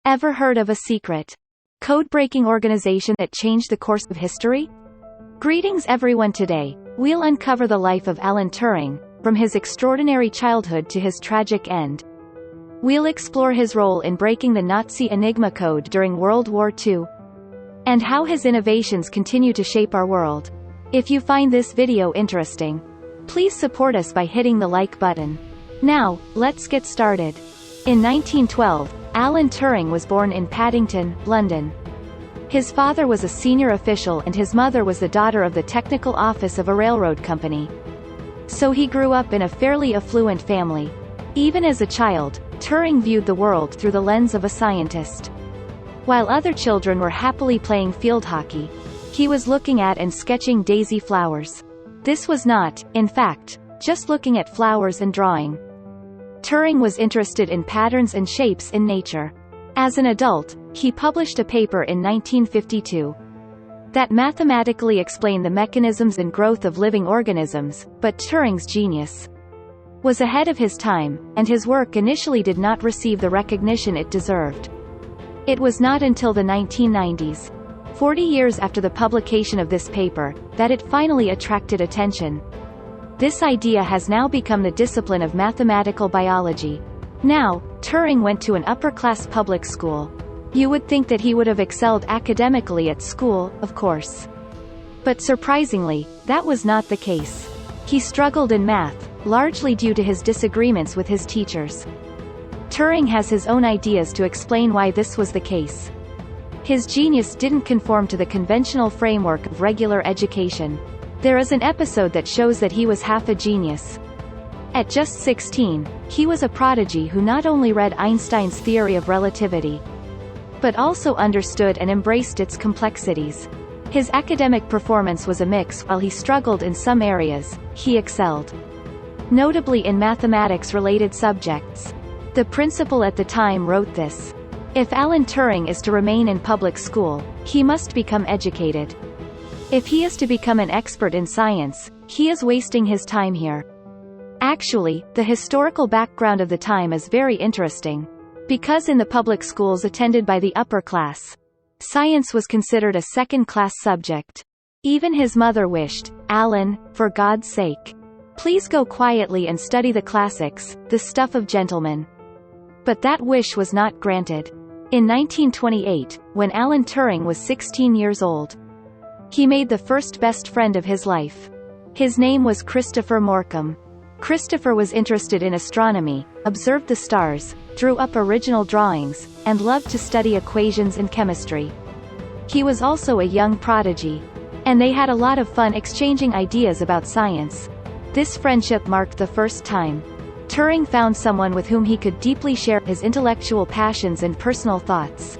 Ever heard of a secret, code-breaking organization that changed the course of history? Greetings everyone. Today, we'll uncover the life of Alan Turing, from his extraordinary childhood to his tragic end. We'll explore his role in breaking the Nazi Enigma code during World War II, and how his innovations continue to shape our world. If you find this video interesting, please support us by hitting the like button. Now, let's get started. In 1912, Alan Turing was born in Paddington, London. His father was a senior official and his mother was the daughter of the technical office of a railroad company. So he grew up in a fairly affluent family. Even as a child, Turing viewed the world through the lens of a scientist. While other children were happily playing field hockey, he was looking at and sketching daisy flowers. This was not, in fact, just looking at flowers and drawing. Turing was interested in patterns and shapes in nature. As an adult, he published a paper in 1952 that mathematically explained the mechanisms and growth of living organisms, but Turing's genius was ahead of his time, and his work initially did not receive the recognition it deserved. It was not until the 1990s, 40 years after the publication of this paper, that it finally attracted attention. This idea has now become the discipline of mathematical biology. Now, Turing went to an upper-class public school. You would think that he would have excelled academically at school, of course. But surprisingly, that was not the case. He struggled in math, largely due to his disagreements with his teachers. Turing has his own ideas to explain why this was the case. His genius didn't conform to the conventional framework of regular education. There is an episode that shows that he was half a genius. At just 16, he was a prodigy who not only read Einstein's theory of relativity, but also understood and embraced its complexities. His academic performance was a mix. While he struggled in some areas, he excelled, notably in mathematics-related subjects. The principal at the time wrote this: "If Alan Turing is to remain in public school, he must become educated. If he is to become an expert in science, he is wasting his time here." Actually, the historical background of the time is very interesting. Because in the public schools attended by the upper class, science was considered a second-class subject. Even his mother wished, "Alan, for God's sake, please go quietly and study the classics, the stuff of gentlemen." But that wish was not granted. In 1928, when Alan Turing was 16 years old, he made the first best friend of his life. His name was Christopher Morcom. Christopher was interested in astronomy, observed the stars, drew up original drawings, and loved to study equations and chemistry. He was also a young prodigy, and they had a lot of fun exchanging ideas about science. This friendship marked the first time Turing found someone with whom he could deeply share his intellectual passions and personal thoughts.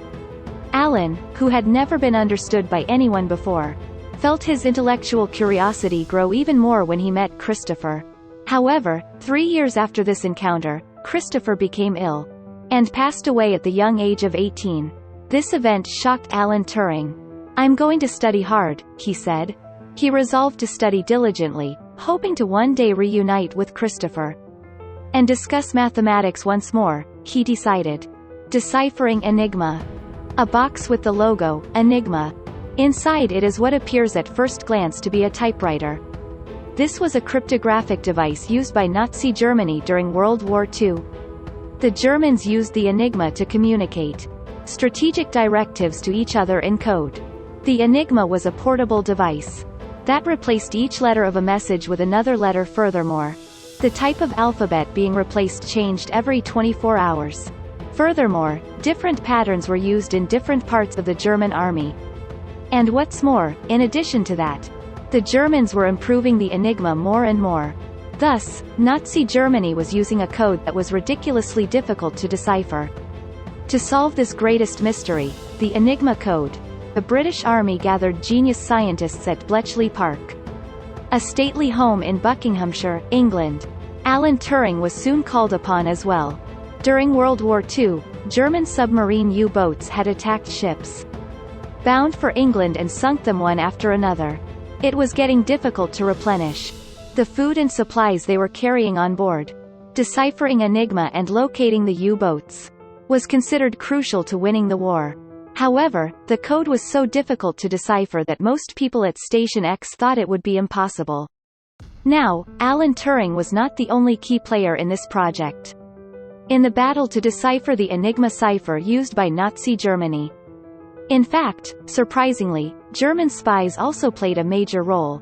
Alan, who had never been understood by anyone before, felt his intellectual curiosity grow even more when he met Christopher. However, 3 years after this encounter, Christopher became ill and passed away at the young age of 18. This event shocked Alan Turing. "I'm going to study hard," he said. He resolved to study diligently, hoping to one day reunite with Christopher and discuss mathematics once more. He decided. Deciphering Enigma. A box with the logo, Enigma. Inside it is what appears at first glance to be a typewriter. This was a cryptographic device used by Nazi Germany during World War II. The Germans used the Enigma to communicate strategic directives to each other in code. The Enigma was a portable device that replaced each letter of a message with another letter. Furthermore, the type of alphabet being replaced changed every 24 hours. Furthermore, different patterns were used in different parts of the German army. And what's more, in addition to that, the Germans were improving the Enigma more and more. Thus, Nazi Germany was using a code that was ridiculously difficult to decipher. To solve this greatest mystery, the Enigma code, the British Army gathered genius scientists at Bletchley Park, a stately home in Buckinghamshire, England. Alan Turing was soon called upon as well. During World War II, German submarine U-boats had attacked ships bound for England and sunk them one after another. It was getting difficult to replenish the food and supplies they were carrying on board. Deciphering Enigma and locating the U-boats was considered crucial to winning the war. However, the code was so difficult to decipher that most people at Station X thought it would be impossible. Now, Alan Turing was not the only key player in this project. In the battle to decipher the Enigma cipher used by Nazi Germany. In fact, surprisingly, German spies also played a major role.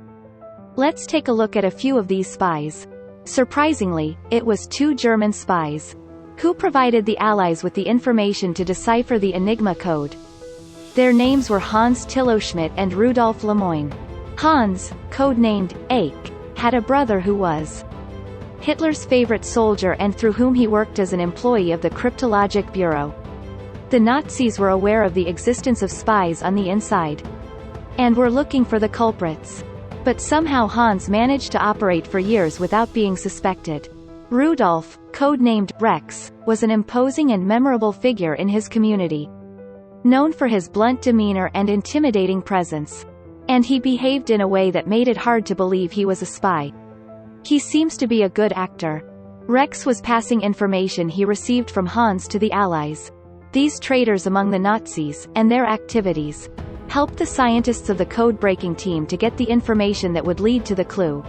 Let's take a look at a few of these spies. Surprisingly, it was 2 German spies. Who provided the Allies with the information to decipher the Enigma code? Their names were Hans Tillotschmidt and Rudolf Lemoyne. Hans, codenamed Ake, had a brother who was Hitler's favorite soldier and through whom he worked as an employee of the Cryptologic Bureau. The Nazis were aware of the existence of spies on the inside and were looking for the culprits. But somehow Hans managed to operate for years without being suspected. Rudolf, codenamed Rex, was an imposing and memorable figure in his community, known for his blunt demeanor and intimidating presence. And he behaved in a way that made it hard to believe he was a spy. He seems to be a good actor. Rex was passing information he received from Hans to the Allies. These traitors among the Nazis, and their activities, helped the scientists of the code-breaking team to get the information that would lead to the clue.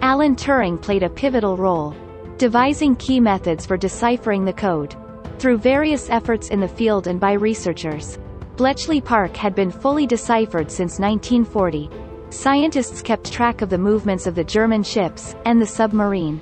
Alan Turing played a pivotal role, devising key methods for deciphering the code. Through various efforts in the field and by researchers, Bletchley Park had been fully deciphered since 1940. Scientists kept track of the movements of the German ships, and the submarine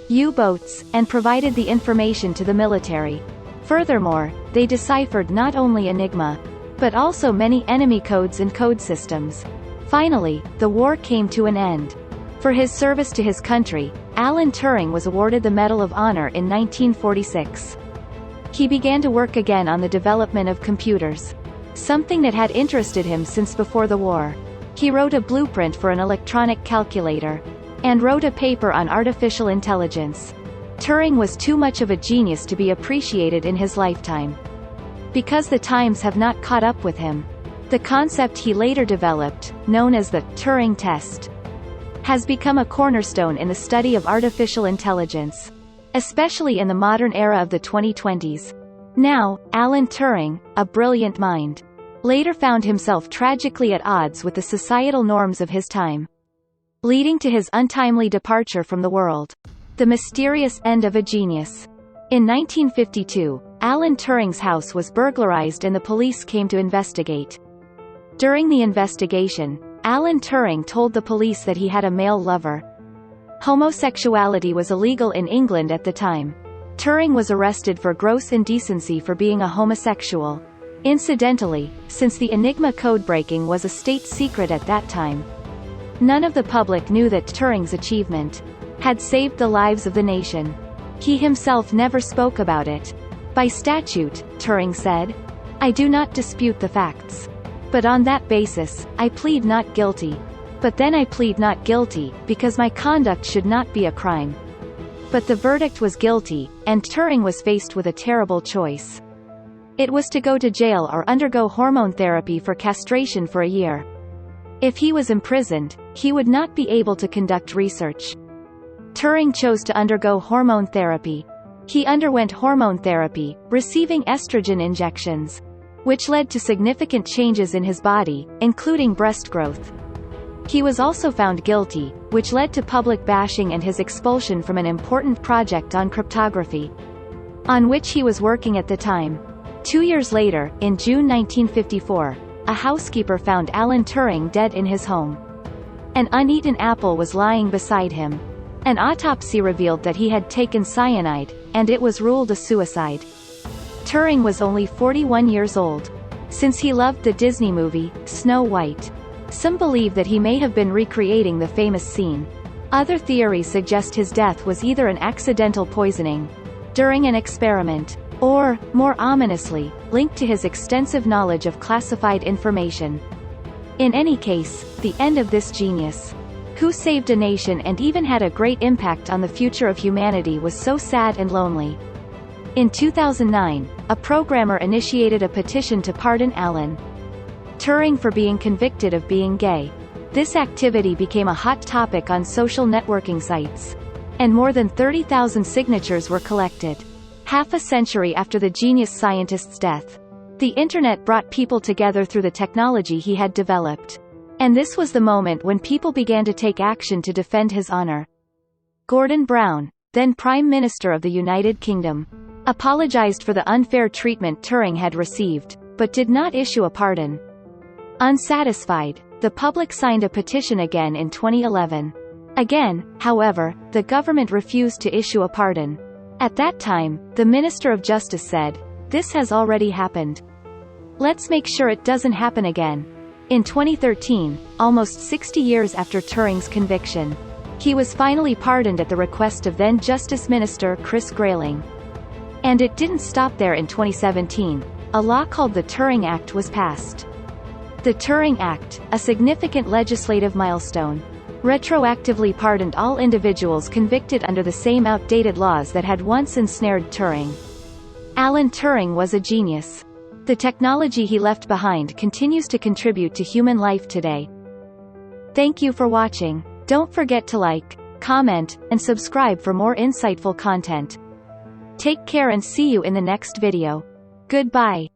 U-boats, and provided the information to the military. Furthermore, they deciphered not only Enigma, but also many enemy codes and code systems. Finally, the war came to an end. For his service to his country, Alan Turing was awarded the Medal of Honor in 1946. He began to work again on the development of computers, something that had interested him since before the war. He wrote a blueprint for an electronic calculator, and wrote a paper on artificial intelligence. Turing was too much of a genius to be appreciated in his lifetime, because the times have not caught up with him. The concept he later developed, known as the Turing test, has become a cornerstone in the study of artificial intelligence, especially in the modern era of the 2020s. Now, Alan Turing, a brilliant mind, later found himself tragically at odds with the societal norms of his time, leading to his untimely departure from the world. The mysterious end of a genius. In 1952, Alan Turing's house was burglarized and the police came to investigate. During the investigation, Alan Turing told the police that he had a male lover. Homosexuality was illegal in England at the time. Turing was arrested for gross indecency for being a homosexual. Incidentally, since the Enigma code-breaking was a state secret at that time, none of the public knew that Turing's achievement had saved the lives of the nation. He himself never spoke about it. By statute, Turing said, "I do not dispute the facts. But on that basis, I plead not guilty. But then I plead not guilty, because my conduct should not be a crime." But the verdict was guilty, and Turing was faced with a terrible choice. It was to go to jail or undergo hormone therapy for castration for a year. If he was imprisoned, he would not be able to conduct research. Turing chose to undergo hormone therapy. He underwent hormone therapy, receiving estrogen injections, which led to significant changes in his body, including breast growth. He was also found guilty, which led to public bashing and his expulsion from an important project on cryptography, on which he was working at the time. 2 years later, in June 1954, a housekeeper found Alan Turing dead in his home. An uneaten apple was lying beside him. An autopsy revealed that he had taken cyanide, and it was ruled a suicide. Turing was only 41 years old. Since he loved the Disney movie, Snow White, some believe that he may have been recreating the famous scene. Other theories suggest his death was either an accidental poisoning during an experiment, or, more ominously, linked to his extensive knowledge of classified information. In any case, the end of this genius, who saved a nation and even had a great impact on the future of humanity, was so sad and lonely. In 2009, a programmer initiated a petition to pardon Alan Turing for being convicted of being gay. This activity became a hot topic on social networking sites, and more than 30,000 signatures were collected. Half a century after the genius scientist's death, the internet brought people together through the technology he had developed. And this was the moment when people began to take action to defend his honor. Gordon Brown, then Prime Minister of the United Kingdom, apologized for the unfair treatment Turing had received, but did not issue a pardon. Unsatisfied, the public signed a petition again in 2011. Again, however, the government refused to issue a pardon. At that time, the Minister of Justice said, "This has already happened. Let's make sure it doesn't happen again." In 2013, almost 60 years after Turing's conviction, he was finally pardoned at the request of then Justice Minister Chris Grayling. And it didn't stop there. In 2017, a law called the Turing Act was passed. The Turing Act, a significant legislative milestone, retroactively pardoned all individuals convicted under the same outdated laws that had once ensnared Turing. Alan Turing was a genius. The technology he left behind continues to contribute to human life today. Thank you for watching. Don't forget to like, comment, and subscribe for more insightful content. Take care and see you in the next video. Goodbye.